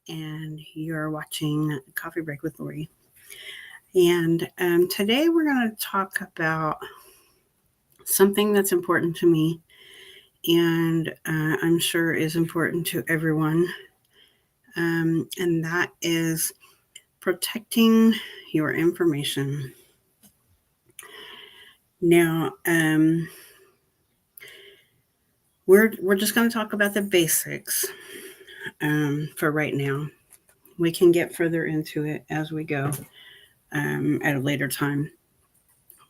and you're watching Coffee Break with Lori. And today we're going to talk about something that's important to me and I'm sure is important to everyone, and that is protecting your information. Now, we're just going to talk about the basics for right now. We can get further into it as we go at a later time.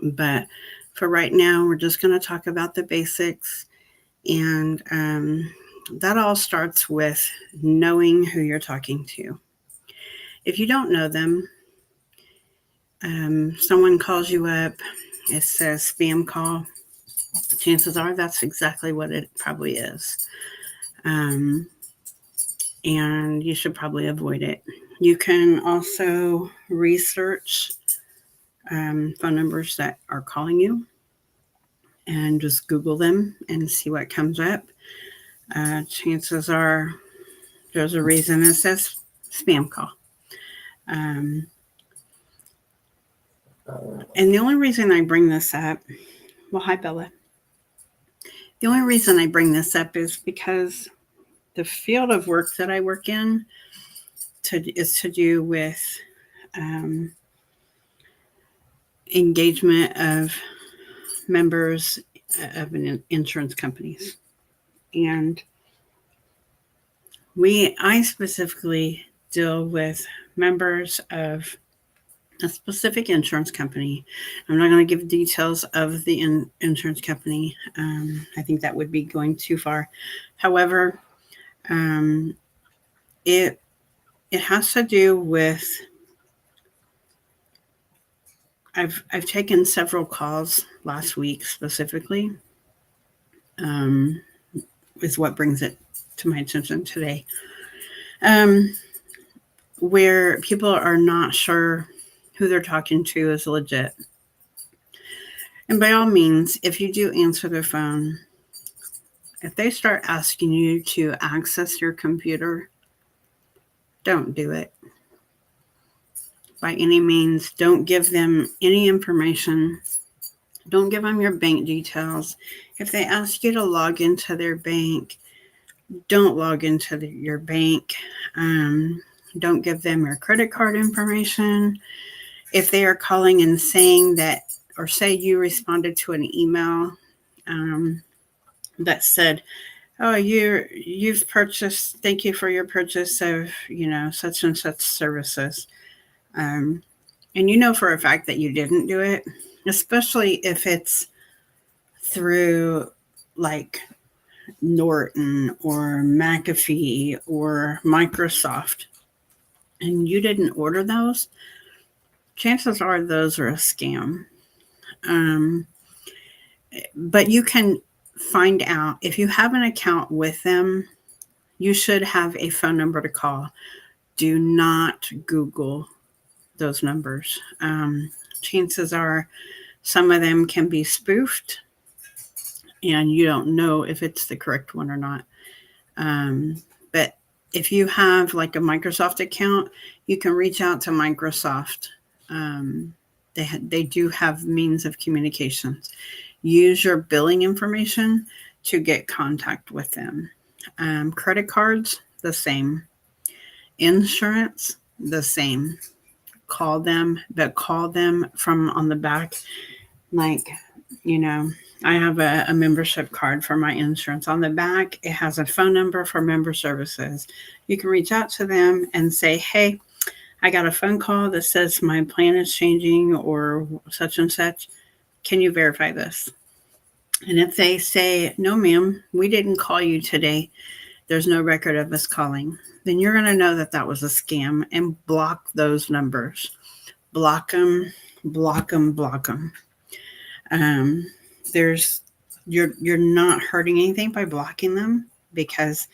But for right now, we're just going to talk about the basics. And that all starts with knowing who you're talking to. If you don't know them, someone calls you up, it says spam call. Chances are that's exactly what it probably is. Um, and you should probably avoid it. You can also research phone numbers that are calling you and just Google them and see what comes up. Chances are there's a reason it says spam call. Um, and the only reason I bring this up, well, hi, Bella. The only reason I bring this up is because the field of work that I work in is to do with um, engagement of members of insurance companies. And I specifically deal with members of a specific insurance company. I'm not going to give details of the insurance company. I think that would be going too far. However, um, it has to do with I've taken several calls last week specifically. Um, is what brings it to my attention today. Where people are not sure who they're talking to is legit. And by all means, if you do answer their phone, if they start asking you to access your computer, don't do it. By any means, don't give them any information. Don't give them your bank details. If they ask you to log into their bank, don't log into your bank. Don't give them your credit card information. If they are calling and saying that, or say you responded to an email that said, "Oh, you've purchased. Thank you for your purchase of such and such services," and you know for a fact that you didn't do it, especially if it's through like Norton or McAfee or Microsoft, and you didn't order those, chances are those are a scam. Um, but you can find out if you have an account with them, you should have a phone number to call. Do not Google those numbers. Chances are some of them can be spoofed and you don't know if it's the correct one or not. But if you have like a Microsoft account, you can reach out to Microsoft. They do have means of communications. Use your billing information to get contact with them. Credit cards, the same. Insurance, the same. Call them, but call them from on the back. Like, I have a membership card for my insurance. On the back, it has a phone number for member services. You can reach out to them and say, "Hey, I got a phone call that says my plan is changing or such and such. Can you verify this?" And if they say, "No, ma'am, we didn't call you today. There's no record of us calling," then you're going to know that that was a scam and block those numbers. Block them, block them, block them. You're not hurting anything by blocking them because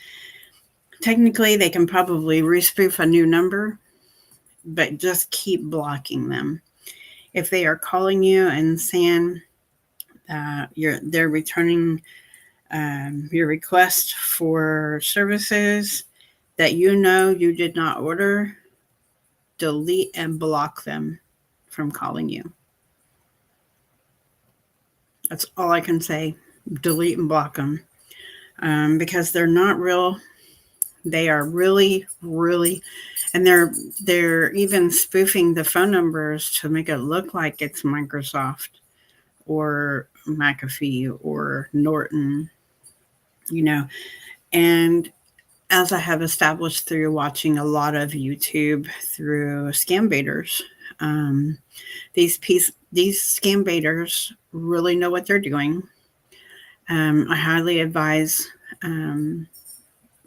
technically they can probably respoof a new number, but just keep blocking them. If they are calling you and saying they're returning your request for services, that you did not order, delete and block them from calling you. That's all I can say. Delete and block them, because they're not real. They are really, really, and they're even spoofing the phone numbers to make it look like it's Microsoft or McAfee or Norton, And as I have established through watching a lot of YouTube through scam baiters, these scam baiters really know what they're doing. I highly advise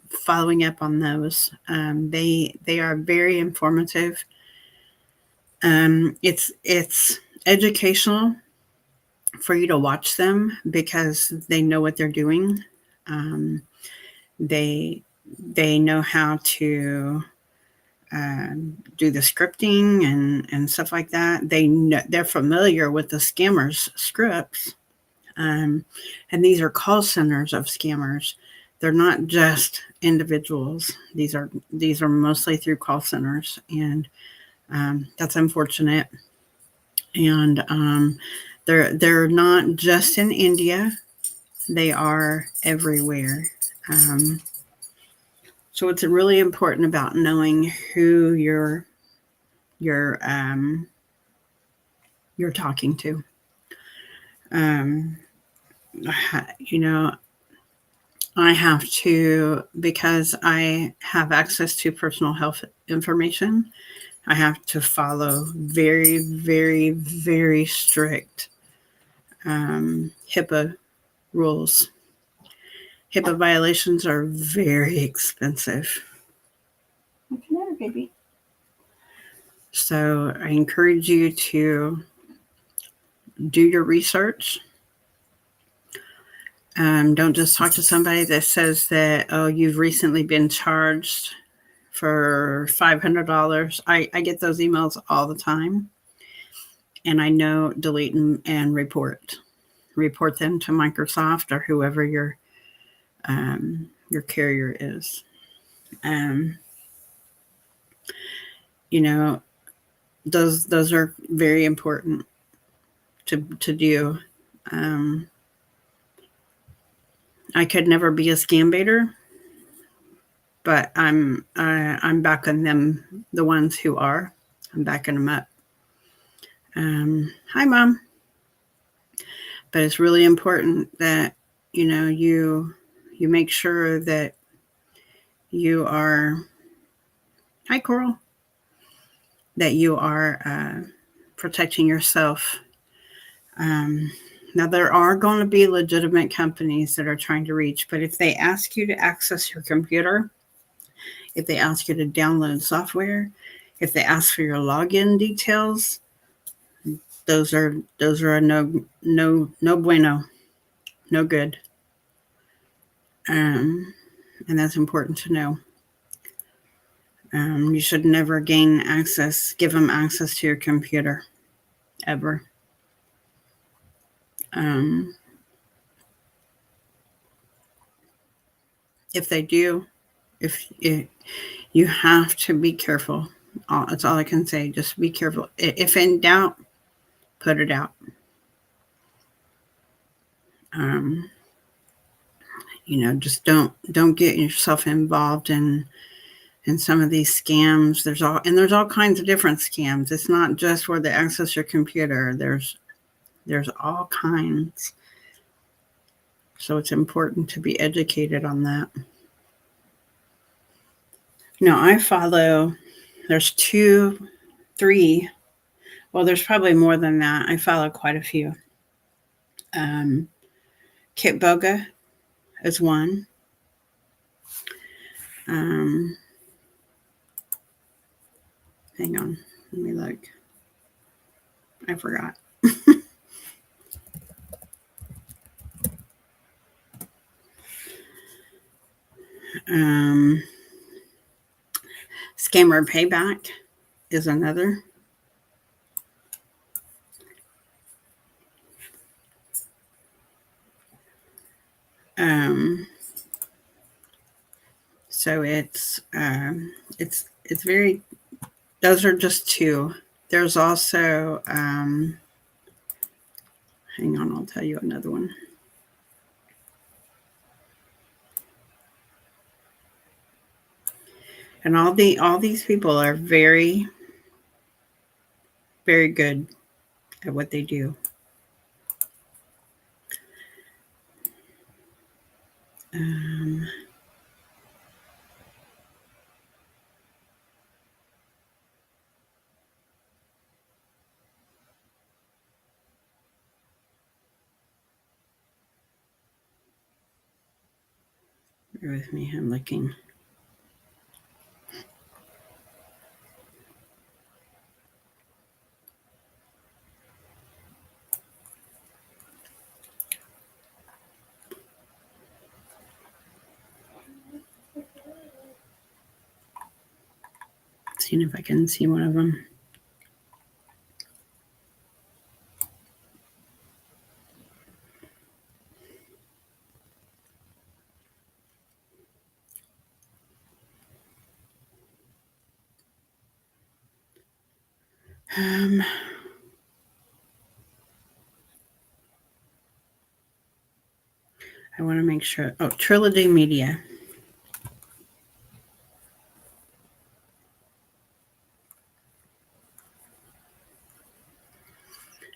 following up on those. They are very informative. It's educational for you to watch them because they know what they're doing. They know how to do the scripting and stuff like that. They're familiar with the scammers' scripts, and these are call centers of scammers. They're not just individuals. These are mostly through call centers, and that's unfortunate. And they're not just in India; they are everywhere. So it's really important about knowing who you're talking to. I have to, because I have access to personal health information, I have to follow very, very, very strict HIPAA rules. HIPAA violations are very expensive. What's the matter, baby? So I encourage you to do your research. Don't just talk to somebody that says that, oh, you've recently been charged for $500. I get those emails all the time. And I know delete and report. Report them to Microsoft or whoever your carrier is. Those are very important to do. I could never be a scam baiter, but I'm backing them, the ones who are. I'm backing them up. Hi, Mom. But it's really important that you make sure that you are. Hi, Coral. That you are protecting yourself. Now, there are going to be legitimate companies that are trying to reach, but if they ask you to access your computer, if they ask you to download software, if they ask for your login details, those are a no bueno, no good. And that's important to know. You should never give them access to your computer, ever. If they do, if you have to be careful. That's all I can say. Just be careful. If in doubt, put it out. Just don't get yourself involved in some of these scams. There's all kinds of different scams. It's not just where they access your computer. There's all kinds. So it's important to be educated on that. I follow, there's 2, 3, well, there's probably more than that. I follow quite a few. Kitboga is one. Hang on, let me look. I forgot. Scammer Payback is another. So it's very. Those are just two. There's also hang on, I'll tell you another one. And all these people are very, very good at what they do. Um, bear with me, I'm looking. Seeing if I can see one of them. I want to make sure. Oh, Trilogy Media.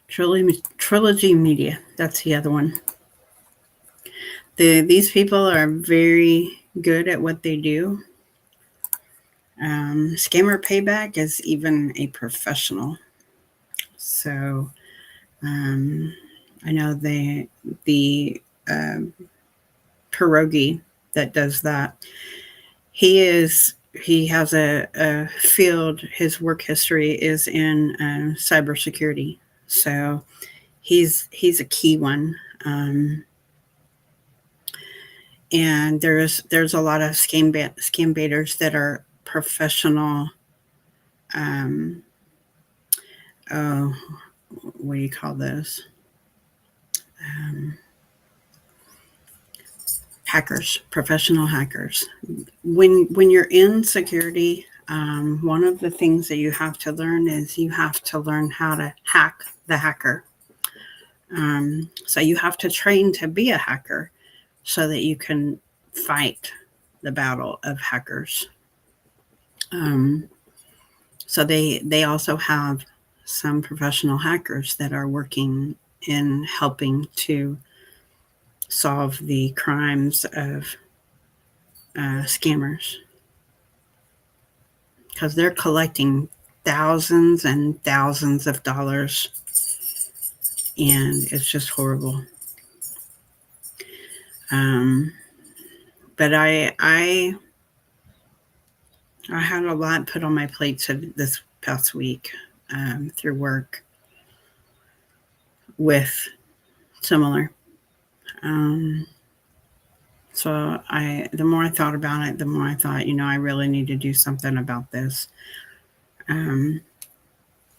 Trilogy Media. That's the other one. These people are very good at what they do. Scammer Payback is even a professional. So I know the pierogi that does that. He has a field. His work history is in cybersecurity. So he's a key one. And there's a lot of scam baiters that are professional. Oh, what do you call those? Hackers, professional hackers. When you're in security, one of the things that you have to learn is you have to learn how to hack the hacker. So you have to train to be a hacker so that you can fight the battle of hackers. So they also have some professional hackers that are working in helping to solve the crimes of scammers, because they're collecting thousands and thousands of dollars, and it's just horrible. But I had a lot put on my plate this past week through work with similar. So the more I thought about it, the more I thought, I really need to do something about this. And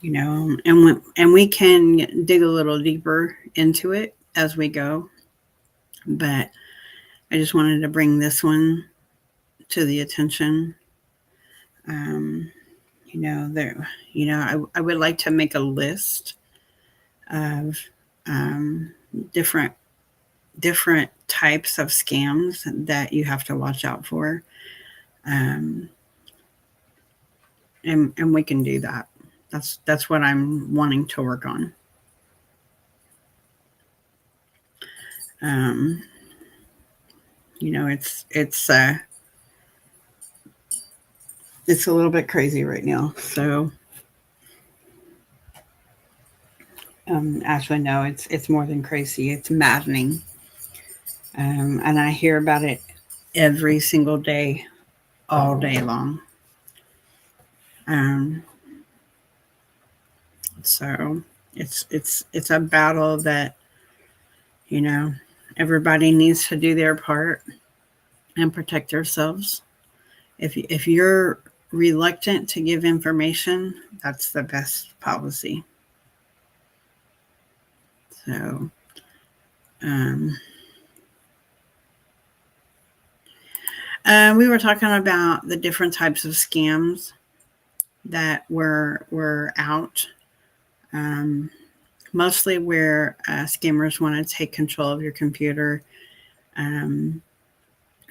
we can dig a little deeper into it as we go. But I just wanted to bring this one to the attention. I would like to make a list of different types of scams that you have to watch out for. And we can do that. That's what I'm wanting to work on. It's a little bit crazy right now. So actually, no, it's more than crazy. It's maddening. And I hear about it every single day, all day long. So it's a battle that everybody needs to do their part and protect themselves. If you're reluctant to give information, that's the best policy. So We were talking about the different types of scams that were out. Um, Mostly where scammers want to take control of your computer, um,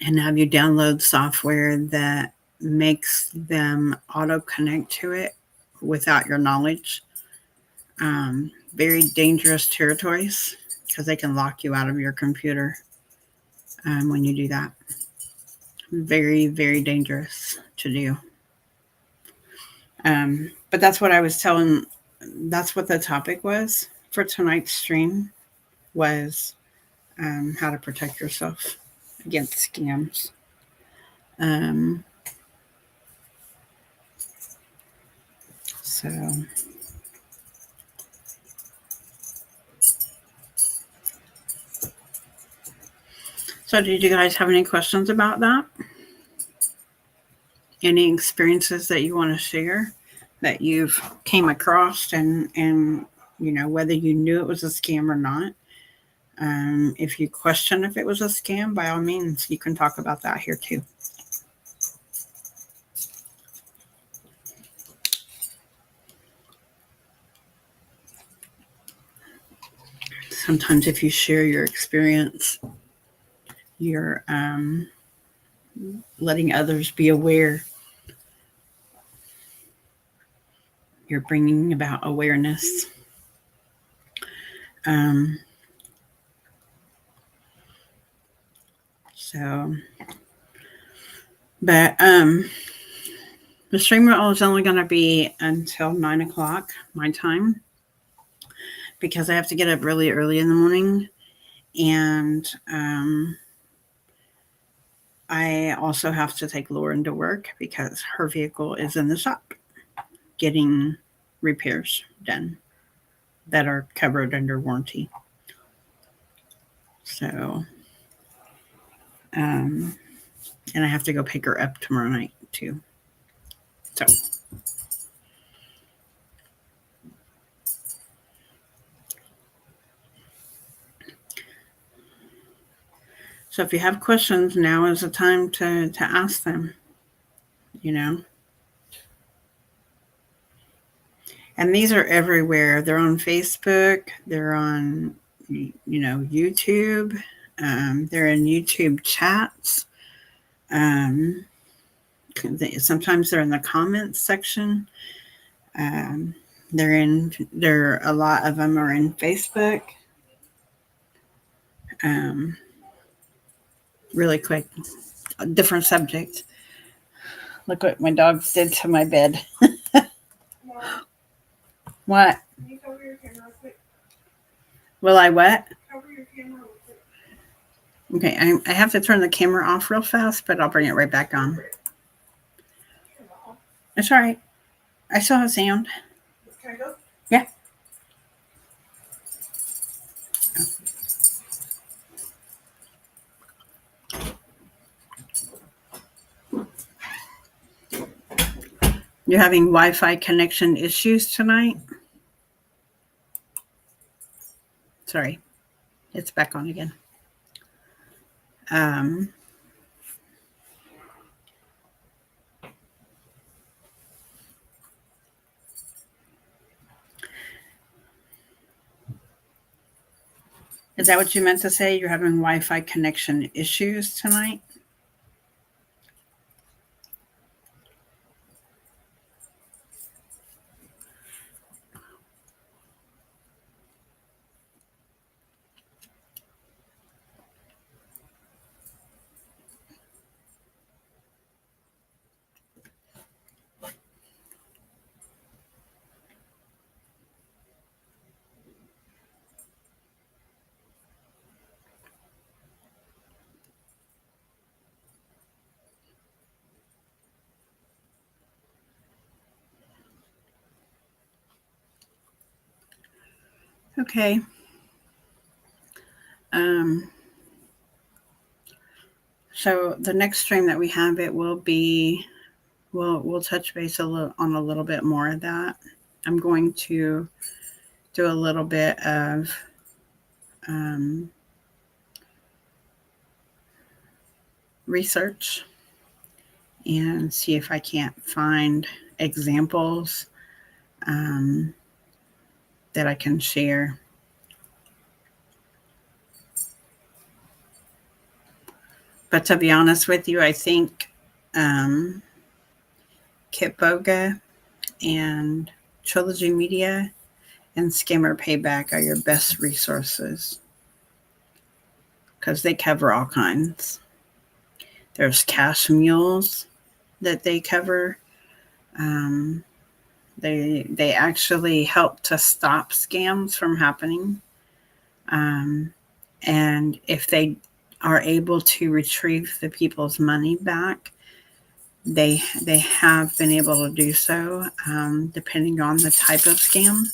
and have you download software that makes them auto connect to it without your knowledge. Very dangerous territories because they can lock you out of your computer when you do that. Very, very dangerous to do. But that's what I was telling. That's what the topic was for tonight's stream, was how to protect yourself against scams. Um, so, did you guys have any questions about that? Any experiences that you want to share that you've came across, and whether you knew it was a scam or not? If you question if it was a scam, by all means, you can talk about that here too. Sometimes if you share your experience, you're letting others be aware. You're bringing about awareness. But the stream is only going to be until 9 o'clock my time, because I have to get up really early in the morning, and I also have to take Lauren to work because her vehicle is in the shop getting repairs done that are covered under warranty. So, and I have to go pick her up tomorrow night too. So if you have questions, now is the time to ask them, And these are everywhere. They're on Facebook. They're on, YouTube. They're in YouTube chats. Sometimes they're in the comments section. There a lot of them are in Facebook. Really quick, a different subject. Look what my dogs did to my bed. What? Can you cover your camera real quick? Will I what? Cover your camera real quick. Okay, I have to turn the camera off real fast, but I'll bring it right back on. It's all right. I still have sound. Can I go? Yeah. You're having Wi-Fi connection issues tonight? Sorry. It's back on again. Is that what you meant to say? You're having Wi-Fi connection issues tonight? Okay. So the next stream that we have, it will be, we'll touch base on a little bit more of that. I'm going to do a little bit of research and see if I can't find examples that I can share. But to be honest with you, I think Kitboga and Trilogy Media and Scammer Payback are your best resources because they cover all kinds. There's Cash Mules that they cover. Um, they actually help to stop scams from happening. And if they are able to retrieve the people's money back, they have been able to do so, depending on the type of scam.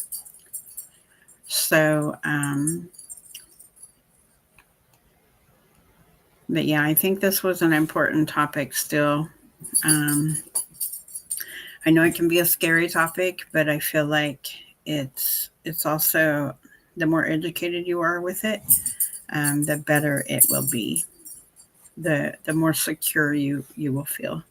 So, but yeah, I think this was an important topic still. I know it can be a scary topic, but I feel like it's also, the more educated you are with it, the better it will be. The more secure you will feel.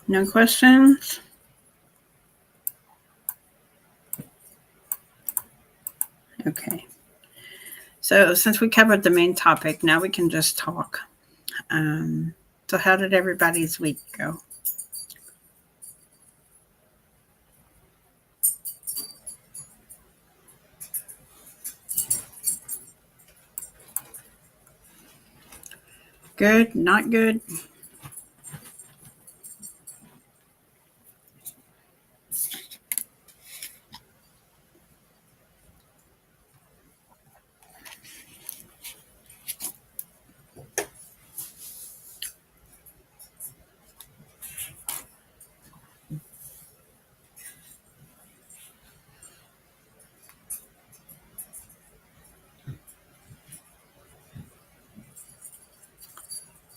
No questions? Okay. So since we covered the main topic, now we can just talk. So how did everybody's week go? Good? Not good?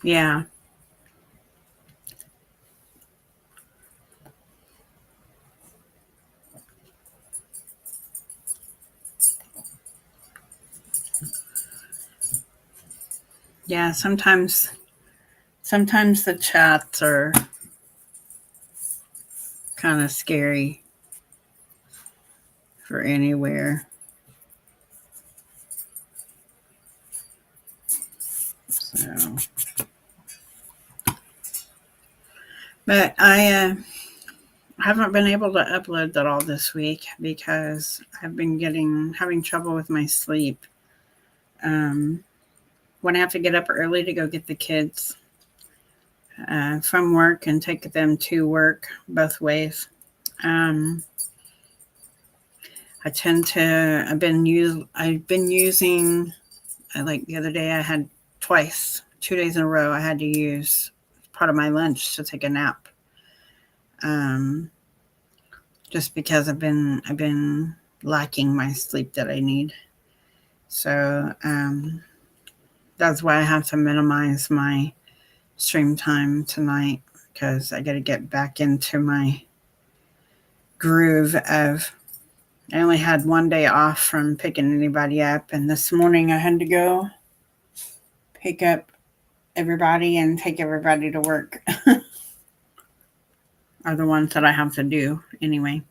Yeah. Yeah, sometimes the chats are kind of scary for anywhere. So, but I haven't been able to upload that all this week because I've been having trouble with my sleep. When I have to get up early to go get the kids from work and take them to work both ways. I've been using, like the other day I had twice, 2 days in a row, I had to use part of my lunch to take a nap. Just because I've been lacking my sleep that I need. So, that's why I have to minimize my stream time tonight because I got to get back into my groove of, I only had one day off from picking anybody up, and this morning I had to go pick up everybody and take everybody to work. Are the ones that I have to do anyway.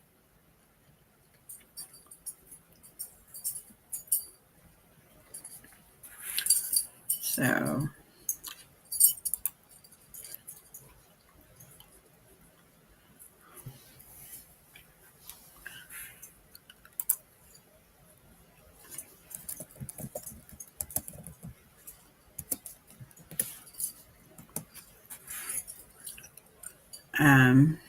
So, um,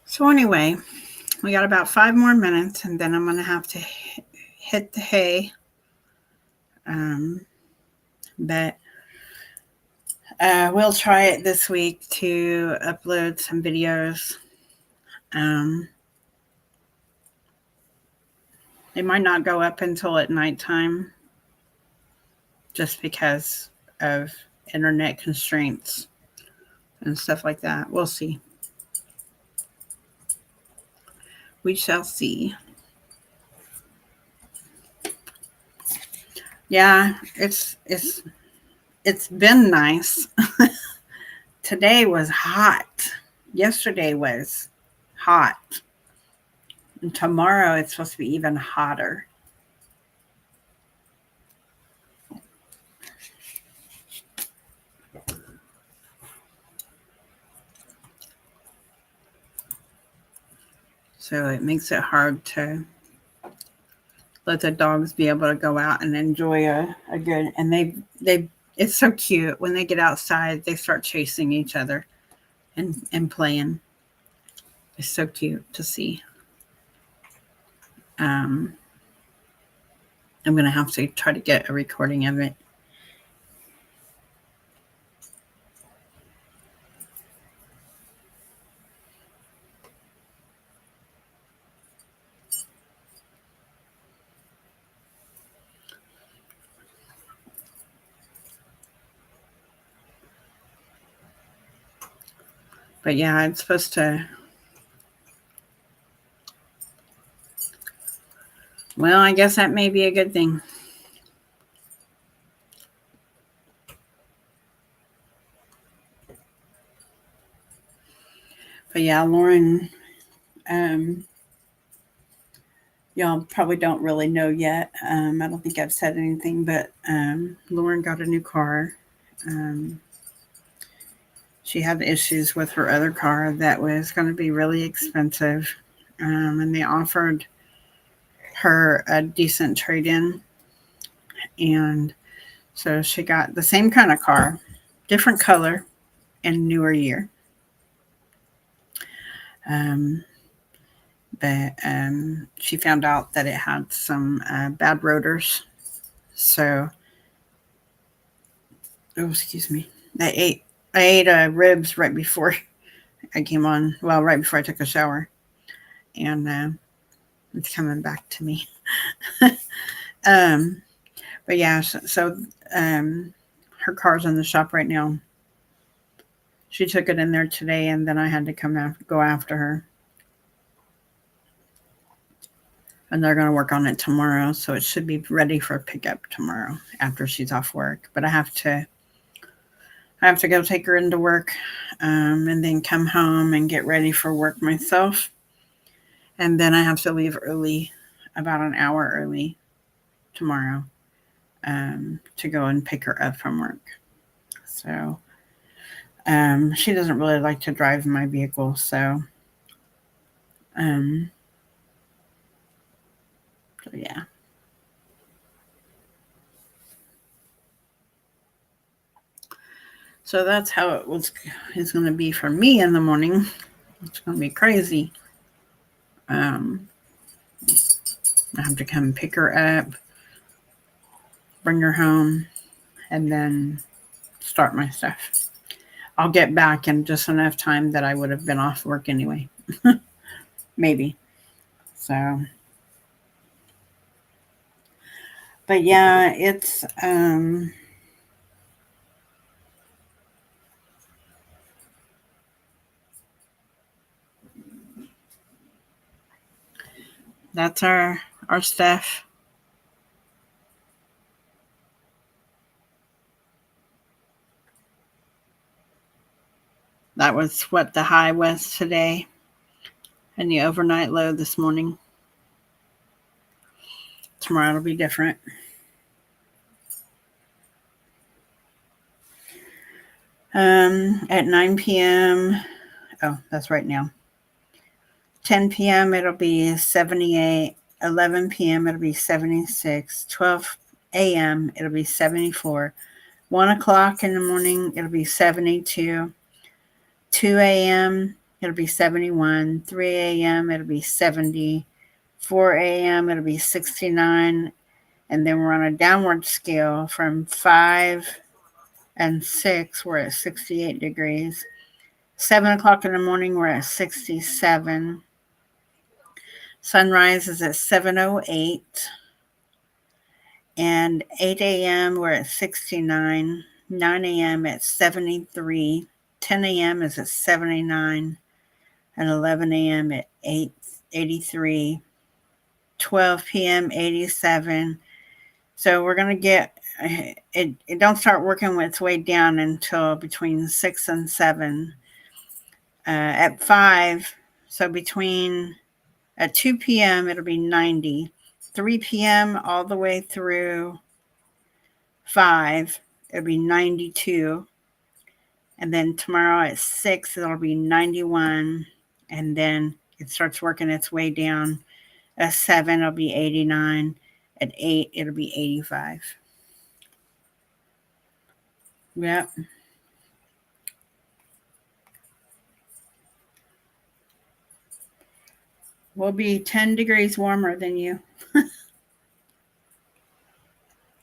so anyway, We got about 5 more minutes, and then I'm going to have to hit the hay. But we'll try it this week to upload some videos. They might not go up until at nighttime just because of internet constraints and stuff like that. We'll see. We shall see. Yeah, it's been nice. Today was hot. Yesterday was hot. And tomorrow it's supposed to be even hotter. So it makes it hard to let the dogs be able to go out and enjoy a good, and they it's so cute when they get outside. They start chasing each other and playing. It's so cute to see. I'm gonna have to try to get a recording of it. But yeah, it's supposed to. Well, I guess that may be a good thing. But yeah, Lauren, y'all probably don't really know yet. I don't think I've said anything, but Lauren got a new car. She had issues with her other car that was going to be really expensive, and they offered her a decent trade-in, and so she got the same kind of car, different color, and newer year. But she found out that it had some bad rotors. So, oh, excuse me. I ate ribs right before I came on. Well, right before I took a shower, and it's coming back to me. But yeah, so her car's in the shop right now. She took it in there today, and then I had to go after her. And they're going to work on it tomorrow, so it should be ready for pickup tomorrow after she's off work. But I have to go take her into work, and then come home and get ready for work myself. And then I have to leave early, about an hour early tomorrow, to go and pick her up from work. So she doesn't really like to drive my vehicle, so yeah. So that's how it's going to be for me in the morning. It's going to be crazy. I have to come pick her up, bring her home, and then start my stuff. I'll get back in just enough time that I would have been off work anyway. Maybe. So, but yeah, it's that's our stuff. That was what the high was today, and the overnight low this morning. Tomorrow it'll be different. At 9 p.m. Oh, that's right now. 10 p.m. it'll be 78. 11 p.m. it'll be 76. 12 a.m. it'll be 74. 1 o'clock in the morning it'll be 72. 2 a.m. it'll be 71. 3 a.m., it'll be 70. 4 a.m., it'll be 69. And then we're on a downward scale from 5 and 6, we're at 68 degrees. 7 o'clock in the morning, we're at 67. Sunrise is at 7:08. And 8 a.m., we're at 69. 9 a.m. at 73. 10 a.m. is at 79. And 11 a.m. at 83. 12 p.m., 87. So we're going to get, it don't start working its way down until between 6 and 7. At 5, so at 2 p.m., it'll be 90. 3 p.m. all the way through 5, it'll be 92. And then tomorrow at 6, it'll be 91. And then it starts working its way down. At 7, it'll be 89. At 8, it'll be 85. Yep. We'll be 10 degrees warmer than you.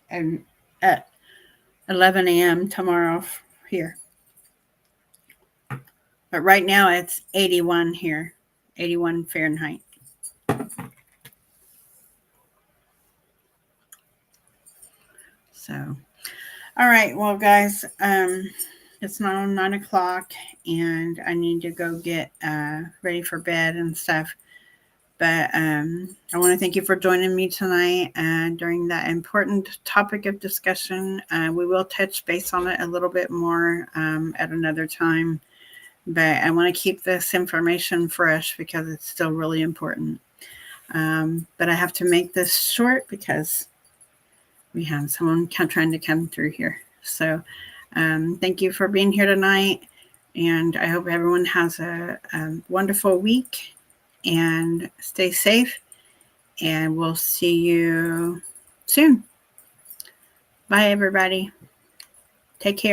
And at 11 a.m. tomorrow here. But right now it's 81 here, 81 Fahrenheit. So, all right, well, guys, it's now 9 o'clock, and I need to go get ready for bed and stuff. But I want to thank you for joining me tonight during that important topic of discussion. We will touch base on it a little bit more at another time. But I want to keep this information fresh because it's still really important. But I have to make this short because we have someone trying to come through here. So thank you for being here tonight. And I hope everyone has a wonderful week. And stay safe. And we'll see you soon. Bye, everybody. Take care.